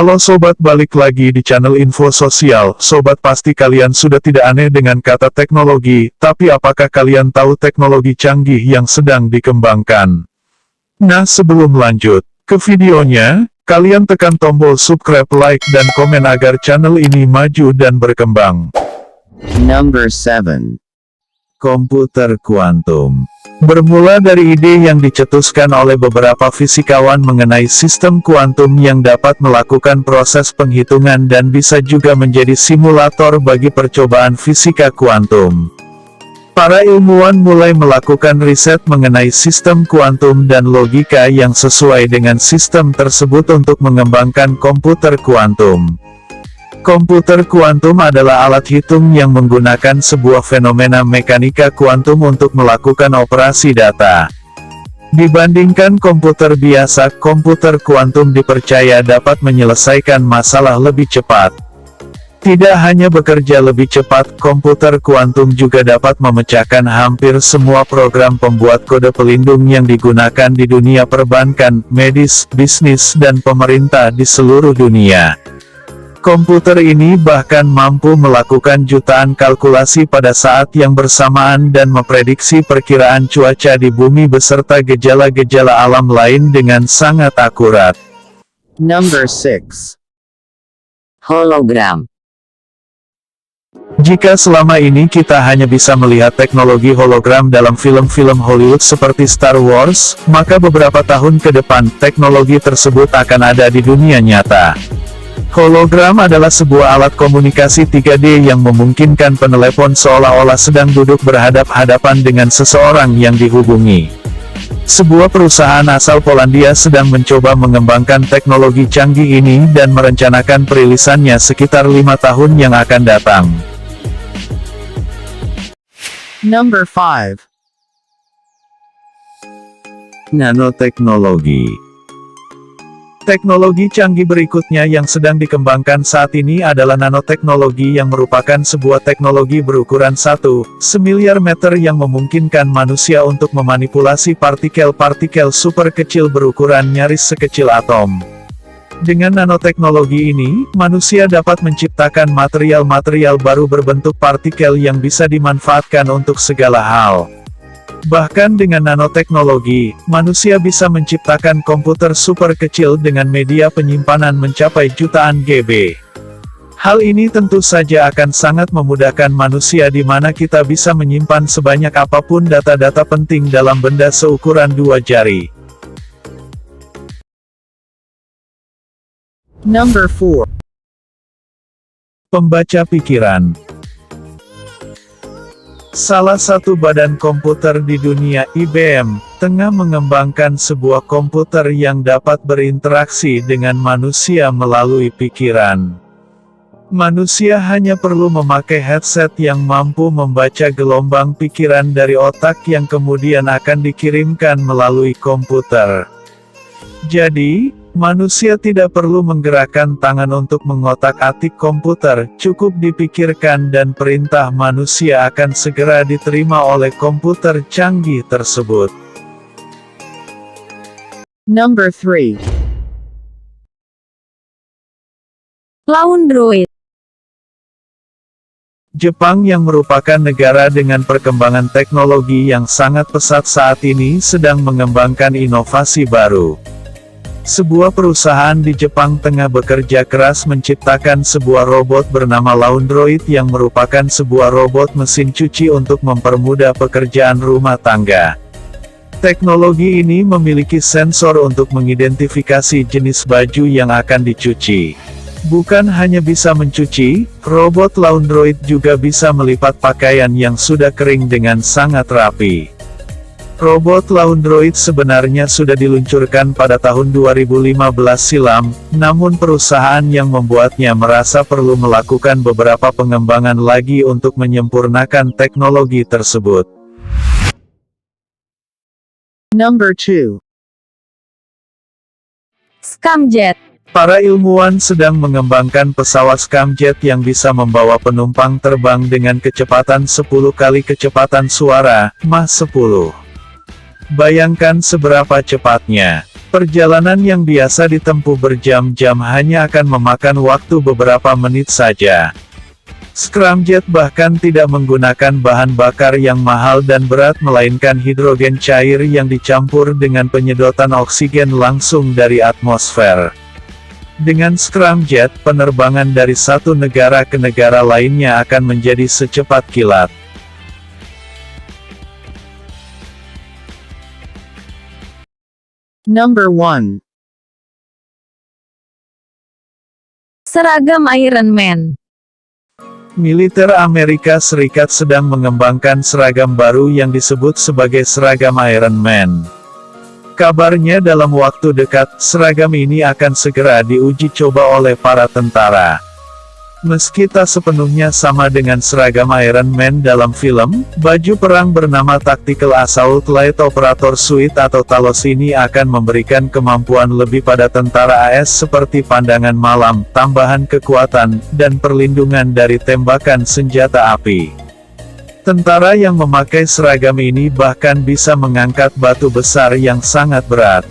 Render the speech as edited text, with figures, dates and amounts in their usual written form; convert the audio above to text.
Halo sobat, balik lagi di channel Info Sosial. Sobat, pasti kalian sudah tidak aneh dengan kata teknologi, tapi apakah kalian tahu teknologi canggih yang sedang dikembangkan? Nah, sebelum lanjut ke videonya, kalian tekan tombol subscribe, like, dan komen agar channel ini maju dan berkembang. Number 7. Komputer kuantum. Bermula dari ide yang dicetuskan oleh beberapa fisikawan mengenai sistem kuantum yang dapat melakukan proses penghitungan dan bisa juga menjadi simulator bagi percobaan fisika kuantum. Para ilmuwan mulai melakukan riset mengenai sistem kuantum dan logika yang sesuai dengan sistem tersebut untuk mengembangkan komputer kuantum. Komputer kuantum adalah alat hitung yang menggunakan sebuah fenomena mekanika kuantum untuk melakukan operasi data. Dibandingkan komputer biasa, komputer kuantum dipercaya dapat menyelesaikan masalah lebih cepat. Tidak hanya bekerja lebih cepat, komputer kuantum juga dapat memecahkan hampir semua program pembuat kode pelindung yang digunakan di dunia perbankan, medis, bisnis, dan pemerintah di seluruh dunia. Komputer ini bahkan mampu melakukan jutaan kalkulasi pada saat yang bersamaan dan memprediksi perkiraan cuaca di bumi beserta gejala-gejala alam lain dengan sangat akurat. Number 6. Hologram. Jika selama ini kita hanya bisa melihat teknologi hologram dalam film-film Hollywood seperti Star Wars, maka beberapa tahun ke depan, teknologi tersebut akan ada di dunia nyata. Hologram adalah sebuah alat komunikasi 3D yang memungkinkan penelepon seolah-olah sedang duduk berhadap-hadapan dengan seseorang yang dihubungi. Sebuah perusahaan asal Polandia sedang mencoba mengembangkan teknologi canggih ini dan merencanakan perilisannya sekitar 5 tahun yang akan datang. Number 5. Nanoteknologi. Teknologi canggih berikutnya yang sedang dikembangkan saat ini adalah nanoteknologi yang merupakan sebuah teknologi berukuran 1 semiliar meter yang memungkinkan manusia untuk memanipulasi partikel-partikel super kecil berukuran nyaris sekecil atom. Dengan nanoteknologi ini, manusia dapat menciptakan material-material baru berbentuk partikel yang bisa dimanfaatkan untuk segala hal. Bahkan dengan nanoteknologi, manusia bisa menciptakan komputer super kecil dengan media penyimpanan mencapai jutaan GB. Hal ini tentu saja akan sangat memudahkan manusia di mana kita bisa menyimpan sebanyak apapun data-data penting dalam benda seukuran 2 jari. Number 4. Pembaca pikiran. Salah satu badan komputer di dunia, IBM, tengah mengembangkan sebuah komputer yang dapat berinteraksi dengan manusia melalui pikiran. Manusia hanya perlu memakai headset yang mampu membaca gelombang pikiran dari otak yang kemudian akan dikirimkan melalui komputer. Jadi, manusia tidak perlu menggerakkan tangan untuk mengotak-atik komputer, cukup dipikirkan dan perintah manusia akan segera diterima oleh komputer canggih tersebut. Number 3. Laundroid. Jepang yang merupakan negara dengan perkembangan teknologi yang sangat pesat saat ini sedang mengembangkan inovasi baru. Sebuah perusahaan di Jepang tengah bekerja keras menciptakan sebuah robot bernama Laundroid yang merupakan sebuah robot mesin cuci untuk mempermudah pekerjaan rumah tangga. Teknologi ini memiliki sensor untuk mengidentifikasi jenis baju yang akan dicuci. Bukan hanya bisa mencuci, robot Laundroid juga bisa melipat pakaian yang sudah kering dengan sangat rapi. Robot Laundroid sebenarnya sudah diluncurkan pada tahun 2015 silam, namun perusahaan yang membuatnya merasa perlu melakukan beberapa pengembangan lagi untuk menyempurnakan teknologi tersebut. Number 2. Scamjet. Para ilmuwan sedang mengembangkan pesawat scamjet yang bisa membawa penumpang terbang dengan kecepatan 10 kali kecepatan suara, Mach 10. Bayangkan seberapa cepatnya. Perjalanan yang biasa ditempuh berjam-jam hanya akan memakan waktu beberapa menit saja. Scramjet bahkan tidak menggunakan bahan bakar yang mahal dan berat melainkan hidrogen cair yang dicampur dengan penyedotan oksigen langsung dari atmosfer. Dengan Scramjet, penerbangan dari satu negara ke negara lainnya akan menjadi secepat kilat. Number 1. Seragam Iron Man. Militer Amerika Serikat sedang mengembangkan seragam baru yang disebut sebagai seragam Iron Man. Kabarnya dalam waktu dekat, seragam ini akan segera diuji coba oleh para tentara. Meski tak sepenuhnya sama dengan seragam Iron Man dalam film, baju perang bernama Tactical Assault Light Operator Suit atau TALOS ini akan memberikan kemampuan lebih pada tentara AS seperti pandangan malam, tambahan kekuatan, dan perlindungan dari tembakan senjata api. Tentara yang memakai seragam ini bahkan bisa mengangkat batu besar yang sangat berat.